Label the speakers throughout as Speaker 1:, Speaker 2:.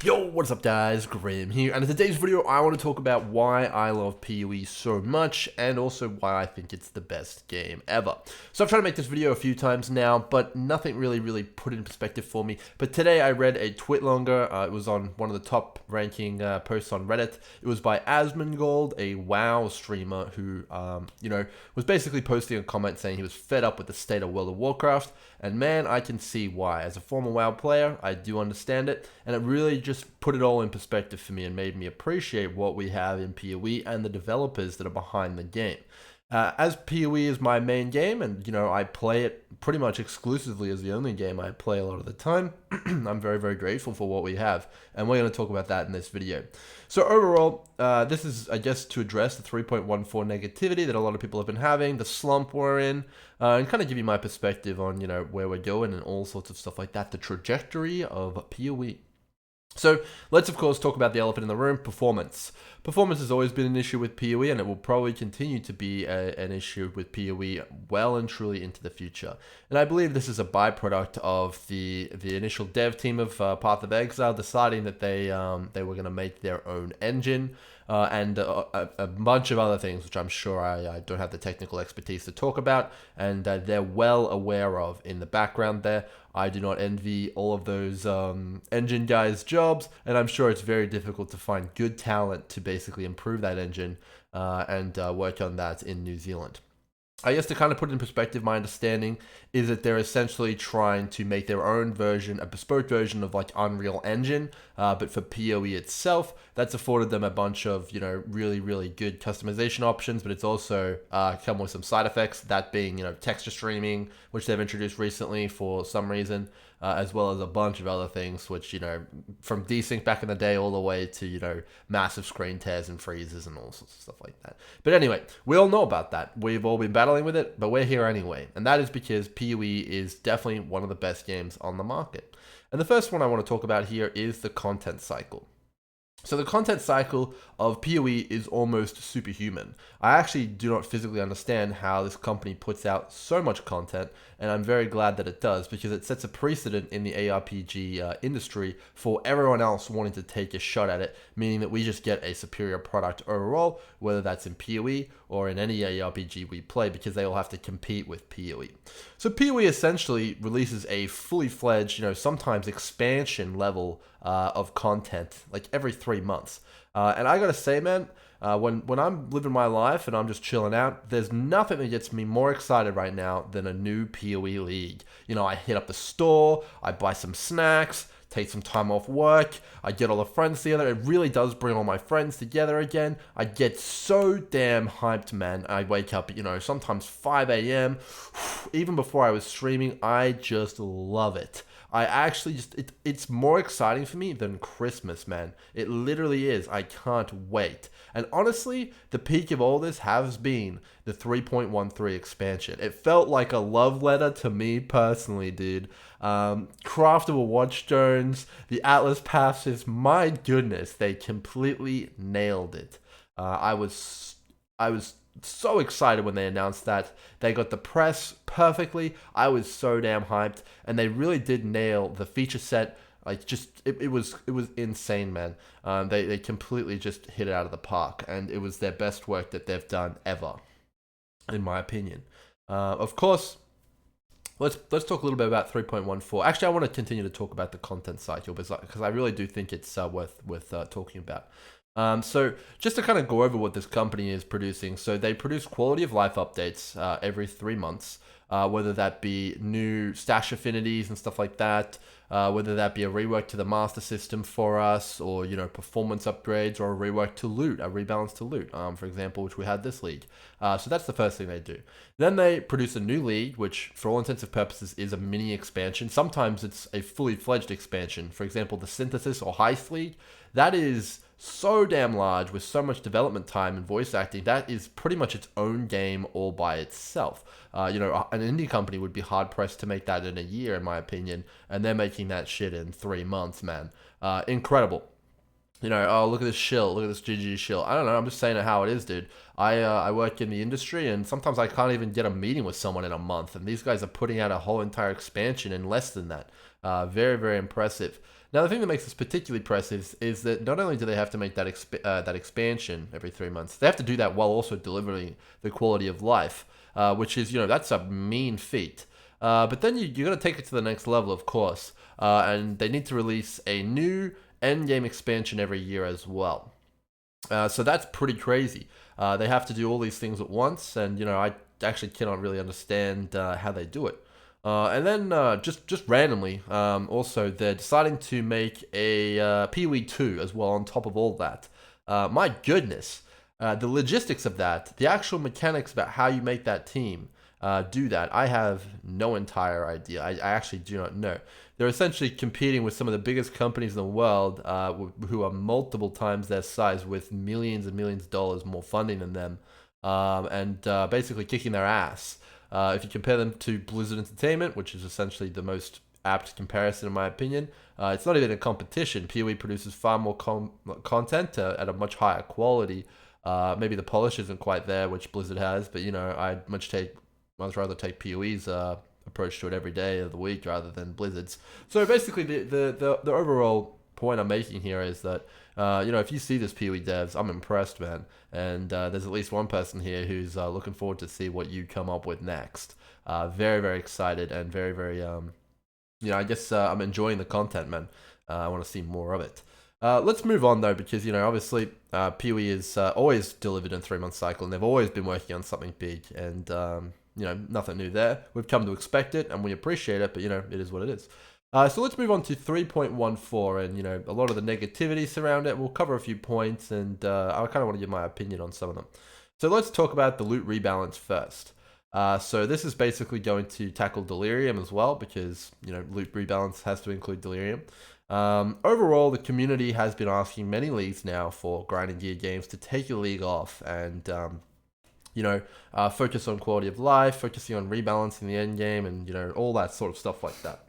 Speaker 1: Yo, what's up guys, Grim here, and in today's video I want to talk about why I love PoE so much, and also why I think it's the best game ever. So I've tried to make this video a few times now, but nothing really put it in perspective for me. But today I read a tweet longer, it was on one of the top ranking posts on Reddit. It was by Asmongold, a WoW streamer who, was basically posting a comment saying he was fed up with the state of World of Warcraft, and man, I can see why. As a former WoW player, I do understand it, and it really just put it all in perspective for me and made me appreciate what we have in PoE and the developers that are behind the game. As PoE is my main game, and I play it pretty much exclusively as the only game I play a lot of the time, I'm very grateful for what we have, and we're going to talk about that in this video. So overall, this is, I guess, to address the 3.14 negativity that a lot of people have been having, the slump we're in, and kind of give you my perspective on where we're going and all sorts of stuff like that, the trajectory of PoE. So let's of course talk about the elephant in the room, performance. Performance has always been an issue with PoE, and it will probably continue to be an issue with PoE well and truly into the future. And I believe this is a byproduct of the initial dev team of Path of Exile deciding that they were going to make their own engine. And a bunch of other things, which I'm sure I don't have the technical expertise to talk about, and they're well aware of in the background there. I do not envy all of those engine guys' jobs, and I'm sure it's very difficult to find good talent to basically improve that engine and work on that in New Zealand. I guess to kind of put it in perspective, my understanding is that they're essentially trying to make their own version, a bespoke version of like Unreal Engine, but for PoE itself. That's afforded them a bunch of, really good customization options, but it's also come with some side effects, that being, texture streaming, which they've introduced recently for some reason, as well as a bunch of other things, which, from desync back in the day all the way to, massive screen tears and freezes and all sorts of stuff like that. But anyway, we all know about that. We've all been battling with it, but we're here anyway. And that is because PoE is definitely one of the best games on the market. And the first one I want to talk about here is the content cycle. So the content cycle of PoE is almost superhuman. I actually do not physically understand how this company puts out so much content, and I'm very glad that it does, because it sets a precedent in the ARPG industry for everyone else wanting to take a shot at it, meaning that we just get a superior product overall, whether that's in PoE or in any ARPG we play, because they all have to compete with PoE. So PoE essentially releases a fully fledged, sometimes expansion level of content like every 3 months. And I gotta say, man, when I'm living my life and I'm just chilling out, there's nothing that gets me more excited right now than a new PoE league. I hit up the store, I buy some snacks, take some time off work, I get all the friends together. It really does bring all my friends together again. I get so damn hyped, man. I wake up, sometimes 5 a.m. Even before I was streaming, I just love it. I actually it's more exciting for me than Christmas, man. It literally is. I can't wait. And honestly, the peak of all this has been the 3.13 expansion. It felt like a love letter to me personally, dude. Craftable Watchstones, the Atlas passes, my goodness, they completely nailed it. I was so excited when they announced that. They got the press perfectly. I was so damn hyped, and they really did nail the feature set. Like, just it was insane, man. They completely just hit it out of the park, and it was their best work that they've done ever, in my opinion. Of course, let's talk a little bit about 3.14. Actually, I want to continue to talk about the content cycle because I really do think it's worth talking about. So just to kind of go over what this company is producing. So they produce quality of life updates every 3 months, whether that be new stash affinities and stuff like that, whether that be a rework to the master system for us, or performance upgrades, or a rework to loot, a rebalance to loot, for example, which we had this league. So that's the first thing they do. Then they produce a new league, which for all intents and purposes is a mini expansion. Sometimes it's a fully fledged expansion. For example, the Synthesis or Heist League, that is so damn large with so much development time and voice acting. That is pretty much its own game all by itself. An indie company would be hard pressed to make that in a year, in my opinion, and they're making that shit in 3 months, man. Incredible. Oh, look at this shill, look at this GG shill. I don't know, I'm just saying it how it is, dude. I work in the industry, and sometimes I can't even get a meeting with someone in a month, and these guys are putting out a whole entire expansion in less than that. Very impressive. Now, the thing that makes this particularly impressive is that not only do they have to make that that expansion every 3 months, they have to do that while also delivering the quality of life, which is, that's a mean feat. But then you got to take it to the next level, of course, and they need to release a new endgame expansion every year as well. So that's pretty crazy. They have to do all these things at once, and I actually cannot really understand how they do it. And then just randomly, also they're deciding to make a PoE 2 as well on top of all that. My goodness, the logistics of that, the actual mechanics about how you make that team do that, I have no entire idea. I actually do not know. They're essentially competing with some of the biggest companies in the world who are multiple times their size with millions and millions of dollars more funding than them, and basically kicking their ass. If you compare them to Blizzard Entertainment, which is essentially the most apt comparison in my opinion, it's not even a competition. PoE produces far more content at a much higher quality. Maybe the polish isn't quite there, which Blizzard has, but I'd much rather take PoE's approach to it every day of the week rather than Blizzard's. So basically, the overall point I'm making here is that if you see this PoE devs, I'm impressed, man. And there's at least one person here who's looking forward to see what you come up with next. Very, very excited and very, very, I guess I'm enjoying the content, man. I want to see more of it. Let's move on though, because obviously PoE is always delivered in a 3-month cycle, and they've always been working on something big, and nothing new there. We've come to expect it, and we appreciate it, but it is what it is. So let's move on to 3.14, and a lot of the negativity surround it. We'll cover a few points, and I kind of want to give my opinion on some of them. So let's talk about the loot rebalance first. So this is basically going to tackle Delirium as well, because loot rebalance has to include Delirium. Overall, the community has been asking many leagues now for grinding gear games to take your league off and focus on quality of life, focusing on rebalancing the end game, and all that sort of stuff like that.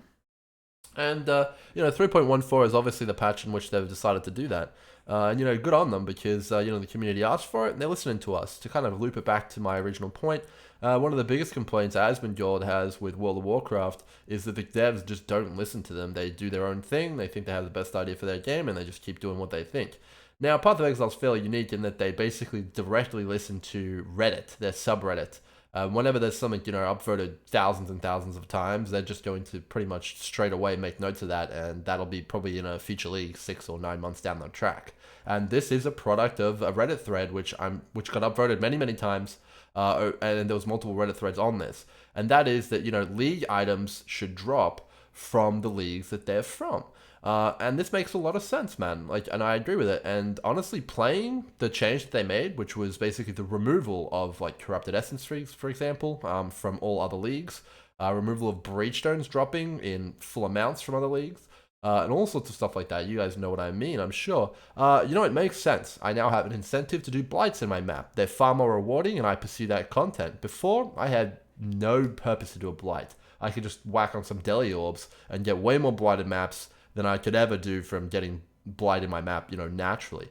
Speaker 1: And 3.14 is obviously the patch in which they've decided to do that. And good on them, because the community asked for it, and they're listening to us. To kind of loop it back to my original point, one of the biggest complaints Asmongold has with World of Warcraft is that the devs just don't listen to them. They do their own thing. They think they have the best idea for their game, and they just keep doing what they think. Now, Path of Exile is fairly unique in that they basically directly listen to Reddit, their subreddit. Whenever there's something, upvoted thousands and thousands of times, they're just going to pretty much straight away make notes of that, and that'll be probably in a future league 6 or 9 months down the track. And this is a product of a Reddit thread, which got upvoted many, many times, and there was multiple Reddit threads on this. And that is that, league items should drop from the leagues that they're from. And this makes a lot of sense, man. And I agree with it. And honestly, playing the change that they made, which was basically the removal of corrupted essence streaks, for example, from all other leagues, removal of breach stones dropping in full amounts from other leagues, and all sorts of stuff like that. You guys know what I mean, I'm sure. It makes sense. I now have an incentive to do blights in my map. They're far more rewarding, and I pursue that content. Before, I had no purpose to do a blight. I could just whack on some deli orbs and get way more blighted maps than I could ever do from getting blight in my map, naturally.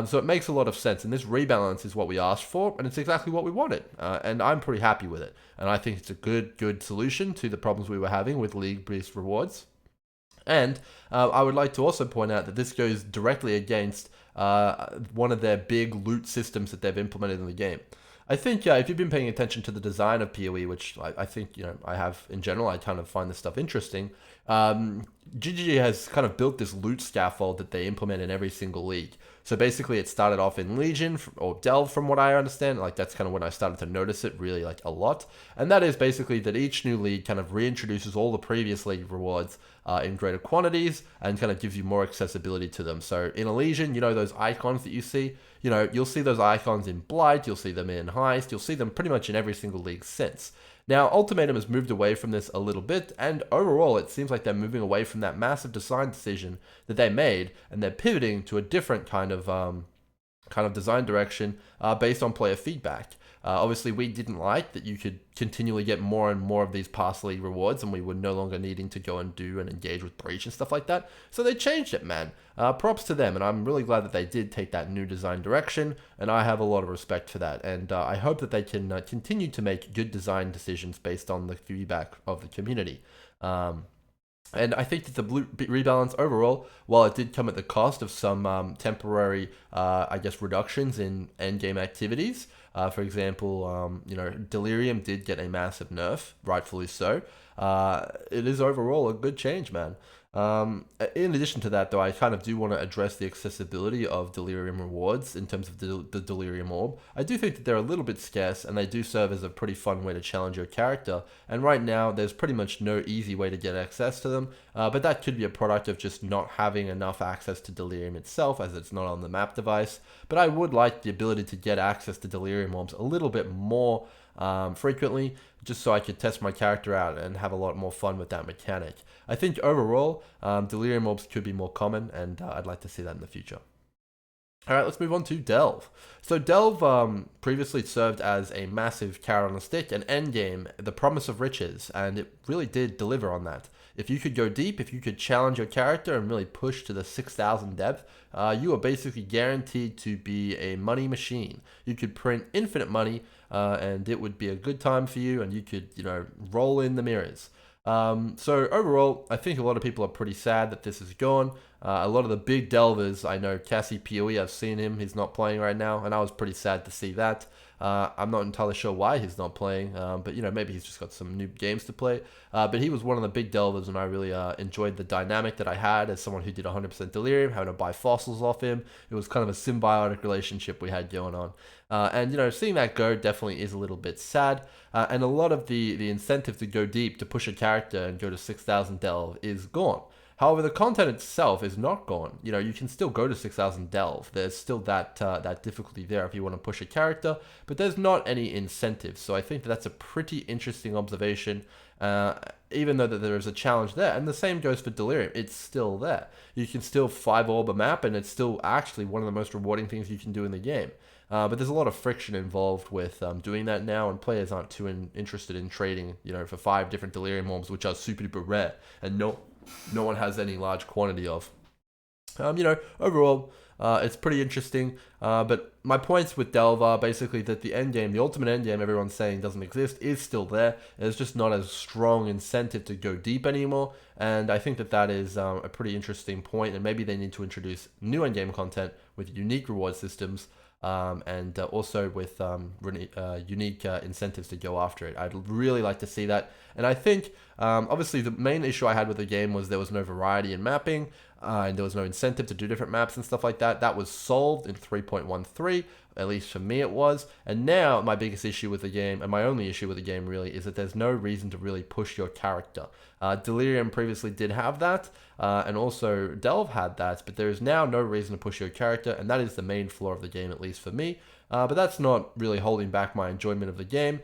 Speaker 1: So it makes a lot of sense, and this rebalance is what we asked for, and it's exactly what we wanted, and I'm pretty happy with it. And I think it's a good solution to the problems we were having with league-based rewards. And I would like to also point out that this goes directly against one of their big loot systems that they've implemented in the game. I think if you've been paying attention to the design of PoE, which I think I have in general, I kind of find this stuff interesting. GGG has kind of built this loot scaffold that they implement in every single league. So basically, it started off in Legion or Delve, from what I understand. That's kind of when I started to notice it really a lot. And that is basically that each new league kind of reintroduces all the previous league rewards in greater quantities and kind of gives you more accessibility to them. So in Elysian, those icons that you see, you'll see those icons in Blight, you'll see them in Heist, you'll see them pretty much in every single league since. Now, Ultimatum has moved away from this a little bit, and overall, it seems like they're moving away from that massive design decision that they made, and they're pivoting to a different kind of design direction based on player feedback. Obviously, we didn't like that you could continually get more and more of these past league rewards, and we were no longer needing to go and do and engage with Breach and stuff like that. So they changed it, man. Props to them, and I'm really glad that they did take that new design direction, and I have a lot of respect for that. And I hope that they can continue to make good design decisions based on the feedback of the community. And I think that the blue rebalance overall, while it did come at the cost of some temporary, I guess, reductions in endgame activities. For example, Delirium did get a massive nerf, rightfully so. It is overall a good change, man. In addition to that, though, I kind of do want to address the accessibility of Delirium rewards in terms of the Delirium Orb. I do think that they're a little bit scarce, and they do serve as a pretty fun way to challenge your character. And right now, there's pretty much no easy way to get access to them, but that could be a product of just not having enough access to Delirium itself, as it's not on the map device. But I would like the ability to get access to Delirium Orbs a little bit more frequently, just so I could test my character out and have a lot more fun with that mechanic. I think overall, Delirium Orbs could be more common, and I'd like to see that in the future. Alright, let's move on to Delve. So Delve previously served as a massive carrot on a stick, an endgame, the promise of riches, and it really did deliver on that. If you could go deep, if you could challenge your character and really push to the 6,000 depth, you are basically guaranteed to be a money machine. You could print infinite money, and it would be a good time for you, and you could, roll in the mirrors. So overall, I think a lot of people are pretty sad that this is gone. A lot of the big delvers, I know Cassie PoE, I've seen him, he's not playing right now, and I was pretty sad to see that. I'm not entirely sure why he's not playing, but maybe he's just got some new games to play. But he was one of the big delvers, and I really enjoyed the dynamic that I had as someone who did 100% Delirium, having to buy fossils off him. It was kind of a symbiotic relationship we had going on. And seeing that go definitely is a little bit sad. And a lot of the incentive to go deep, to push a character and go to 6,000 delve is gone. However, the content itself is not gone. You can still go to 6,000 delve. There's still that difficulty there if you want to push a character, but there's not any incentive. So I think that's a pretty interesting observation, even though that there is a challenge there. And the same goes for Delirium. It's still there. You can still 5-orb a map, and it's still actually one of the most rewarding things you can do in the game. But there's a lot of friction involved with doing that now, and players aren't too interested in trading, for 5 different Delirium orbs, which are super duper rare, and no one has any large quantity of. Overall, it's pretty interesting. But my points with Delve are basically that the endgame, the ultimate endgame everyone's saying doesn't exist, is still there. There's just not as strong incentive to go deep anymore. And I think that is a pretty interesting point. And maybe they need to introduce new endgame content with unique reward systems. And also with unique incentives to go after it. I'd really like to see that. And I think, obviously, the main issue I had with the game was there was no variety in mapping, and there was no incentive to do different maps and stuff like that. That was solved in 3.13, at least for me it was. And now my biggest issue with the game, and my only issue with the game really, is that there's no reason to really push your character. Delirium previously did have that, and also Delve had that, but there is now no reason to push your character, and that is the main flaw of the game, at least for me. But that's not really holding back my enjoyment of the game.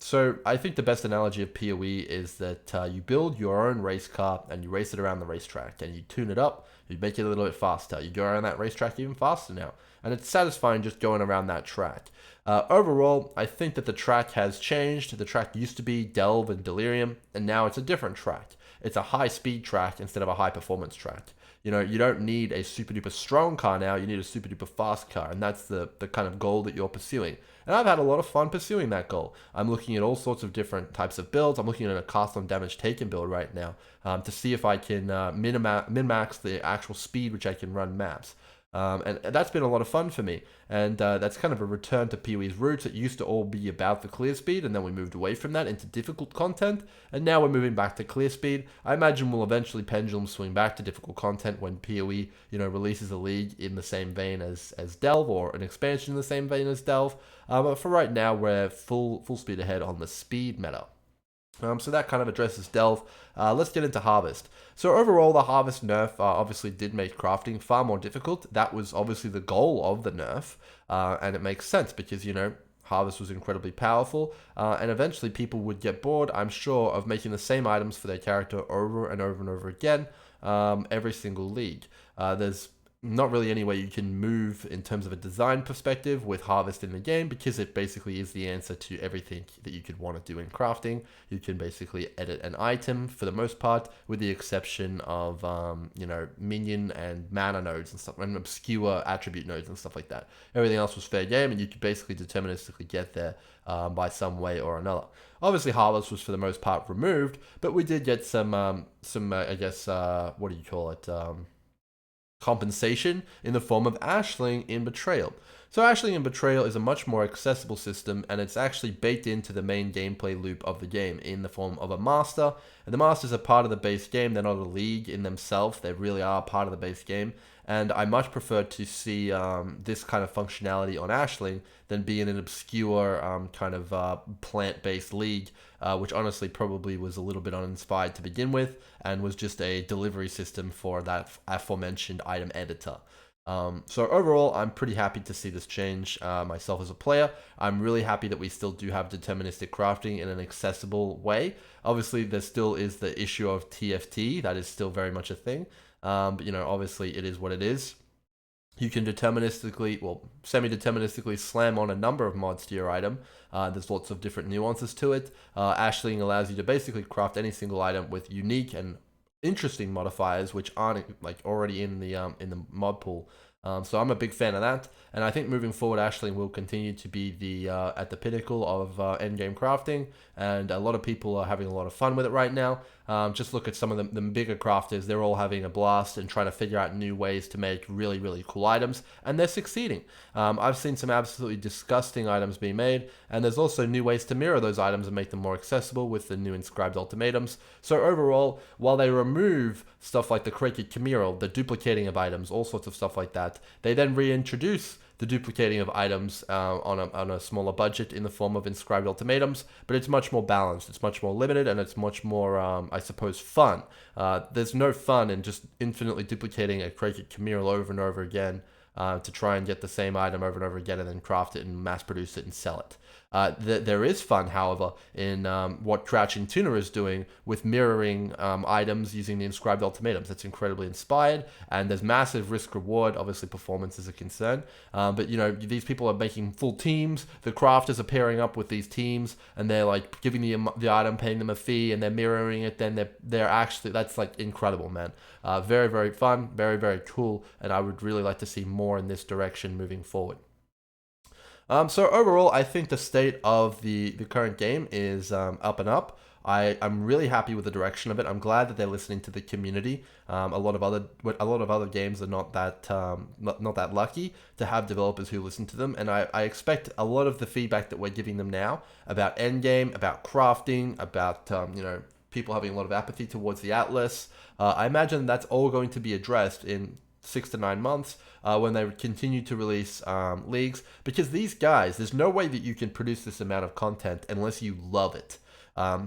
Speaker 1: So I think the best analogy of PoE is that you build your own race car and you race it around the racetrack, and you tune it up, you make it a little bit faster, you go around that racetrack even faster now, and it's satisfying just going around that track. Overall, I think that the track has changed. The track used to be Delve and Delirium, and now it's a different track. It's a high-speed track instead of a high-performance track. You don't need a super-duper strong car now, you need a super-duper fast car, and that's the kind of goal that you're pursuing. And I've had a lot of fun pursuing that goal. I'm looking at all sorts of different types of builds. I'm looking at a cost on damage taken build right now to see if I can min-max the actual speed which I can run maps. And that's been a lot of fun for me, and that's kind of a return to PoE's roots. It used to all be about the clear speed, and then we moved away from that into difficult content, and now we're moving back to clear speed. I imagine we'll eventually pendulum swing back to difficult content when PoE, releases a league in the same vein as Delve, or an expansion in the same vein as Delve. But for right now, we're full speed ahead on the speed meta. So that kind of addresses Delve. Let's get into Harvest. So overall, the Harvest nerf obviously did make crafting far more difficult. That was obviously the goal of the nerf, and it makes sense because, Harvest was incredibly powerful, and eventually people would get bored, I'm sure, of making the same items for their character over and over and over again, every single league. There's not really any way you can move in terms of a design perspective with Harvest in the game, because it basically is the answer to everything that you could want to do in crafting. You can basically edit an item for the most part, with the exception of minion and mana nodes and stuff, and obscure attribute nodes and stuff like that. Everything else was fair game, and you could basically deterministically get there by some way or another. Obviously, Harvest was for the most part removed, but we did get some I guess, what do you call it? Compensation in the form of Ashling in Betrayal. So Ashling in Betrayal is a much more accessible system, and it's actually baked into the main gameplay loop of the game in the form of a master. And the masters are part of the base game. They're not a league in themselves. They really are part of the base game. And I much prefer to see this kind of functionality on Ashling than be in an obscure kind of plant-based league, which honestly probably was a little bit uninspired to begin with, and was just a delivery system for that aforementioned item editor. So overall, I'm pretty happy to see this change myself as a player. I'm really happy that we still do have deterministic crafting in an accessible way. Obviously, there still is the issue of TFT. That is still very much a thing. But, obviously it is what it is. You can deterministically, well, semi-deterministically slam on a number of mods to your item. There's lots of different nuances to it. Ashling allows you to basically craft any single item with unique and interesting modifiers, which aren't like already in the mod pool. So I'm a big fan of that, and I think moving forward, Ashling will continue to be the at the pinnacle of endgame crafting, and a lot of people are having a lot of fun with it right now. Just look at some of the bigger crafters; they're all having a blast and trying to figure out new ways to make really, really cool items, and they're succeeding. I've seen some absolutely disgusting items being made, and there's also new ways to mirror those items and make them more accessible with the new inscribed ultimatums. So overall, while they remove stuff like the Crooked Chimeral, the duplicating of items, all sorts of stuff like that, they then reintroduce the duplicating of items on a smaller budget in the form of inscribed ultimatums, but it's much more balanced, it's much more limited, and it's much more, I suppose, fun. There's no fun in just infinitely duplicating a Crooked Chimeral over and over again to try and get the same item over and over again and then craft it and mass produce it and sell it. There is fun, however, in what Crouching Tuna is doing with mirroring items using the inscribed ultimatums. That's incredibly inspired, and there's massive risk reward. Obviously, performance is a concern, but these people are making full teams. The crafters are pairing up with these teams, and they're like giving the item, paying them a fee, and they're mirroring it. Then they're actually, that's like incredible, man. Very, very fun, very, very cool, and I would really like to see more in this direction moving forward. So overall, I think the state of the current game is up and up. I'm really happy with the direction of it. I'm glad that they're listening to the community. A lot of other games are not that lucky to have developers who listen to them, and I expect a lot of the feedback that we're giving them now about endgame, about crafting, about people having a lot of apathy towards the Atlas. I imagine that's all going to be addressed in 6 to 9 months when they continue to release leagues, because these guys, there's no way that you can produce this amount of content unless you love it.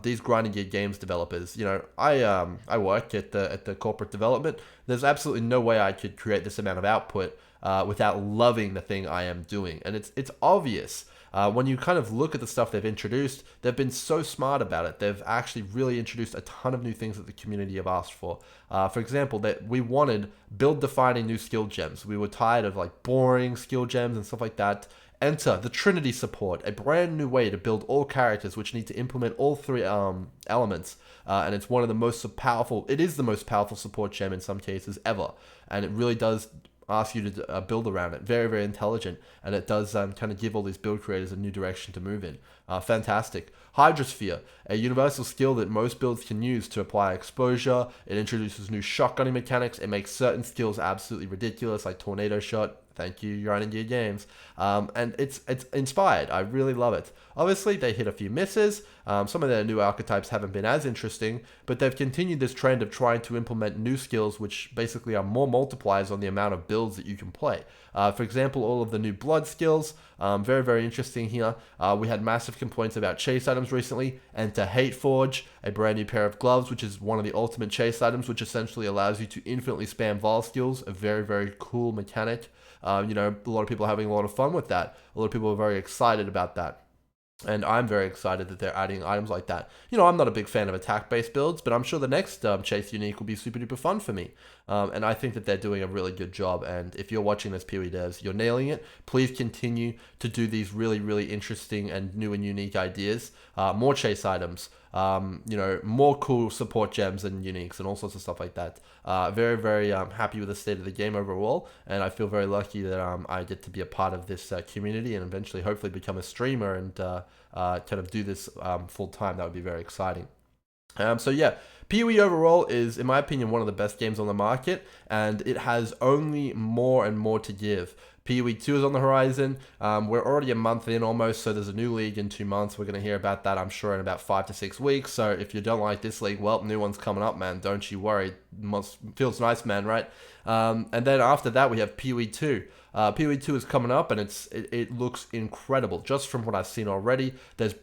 Speaker 1: These grinding gear games developers, I work at the corporate development. There's absolutely no way I could create this amount of output without loving the thing I am doing, and it's obvious. When you kind of look at the stuff they've introduced, they've been so smart about it. They've actually really introduced a ton of new things that the community have asked for. For example, that we wanted build-defining new skill gems. We were tired of like boring skill gems and stuff like that. Enter the Trinity support, a brand new way to build all characters which need to implement all three elements. And it's one of the most powerful, it is the most powerful support gem in some cases ever. And it really does ask you to build around it. Very, very intelligent, and it does kind of give all these build creators a new direction to move in. Fantastic. Hydrosphere, a universal skill that most builds can use to apply exposure. It introduces new shotgunning mechanics. It makes certain skills absolutely ridiculous, like Tornado Shot. Thank you, Grinding Gear Games. And it's inspired. I really love it. Obviously, they hit a few misses. Some of their new archetypes haven't been as interesting, but they've continued this trend of trying to implement new skills which basically are more multipliers on the amount of builds that you can play. For example, all of the new blood skills, very, very interesting here. We had massive complaints about chase items recently, and to Hate Forge, a brand new pair of gloves, which is one of the ultimate chase items, which essentially allows you to infinitely spam vol skills, a very, very cool mechanic. A lot of people are having a lot of fun with that. A lot of people are very excited about that. And I'm very excited that they're adding items like that. You know, I'm not a big fan of attack-based builds, but I'm sure the next Chase Unique will be super duper fun for me. And I think that they're doing a really good job. And if you're watching this PoE devs, you're nailing it. Please continue to do these really, really interesting and new and unique ideas. More chase items, you know, more cool support gems and uniques and all sorts of stuff like that. Very, very happy with the state of the game overall. And I feel very lucky that I get to be a part of this community and eventually hopefully become a streamer and kind of do this full time. That would be very exciting. So yeah, PoE overall is, in my opinion, one of the best games on the market, and it has only more and more to give. PoE 2 is on the horizon. We're already a month in almost, so there's a new league in 2 months. We're going to hear about that, I'm sure, in about 5 to 6 weeks. So if you don't like this league, well, new one's coming up, man. Don't you worry. Feels nice, man, right? And then after that, we have PoE 2. PoE 2 is coming up, and it looks incredible. Just from what I've seen already, there's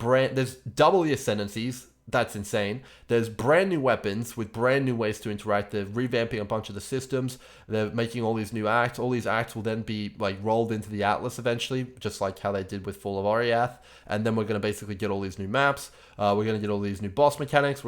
Speaker 1: double the ascendancies. That's insane. There's brand new weapons with brand new ways to interact. They're revamping a bunch of the systems. They're making all these new acts. All these acts will then be like rolled into the Atlas eventually, just like how they did with Fall of Oriath. And then we're going to basically get all these new maps. We're going to get all these new boss mechanics.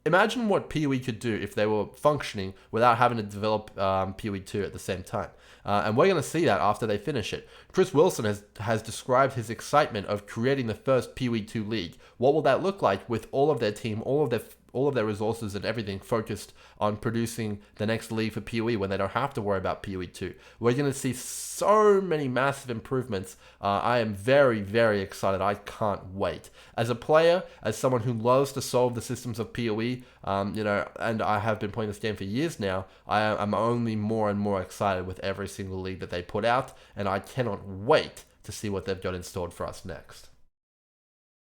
Speaker 1: Imagine what PoE could do if they were functioning without having to develop PoE 2 at the same time. And we're going to see that after they finish it. Chris Wilson has described his excitement of creating the first PoE 2 league. What will that look like with all of their team, all of their resources and everything focused on producing the next league for PoE when they don't have to worry about PoE 2. We're going to see so many massive improvements. I am very, very excited. I can't wait. As a player, as someone who loves to solve the systems of PoE, you know, and I have been playing this game for years now, I'm only more and more excited with every single league that they put out, and I cannot wait to see what they've got installed for us next.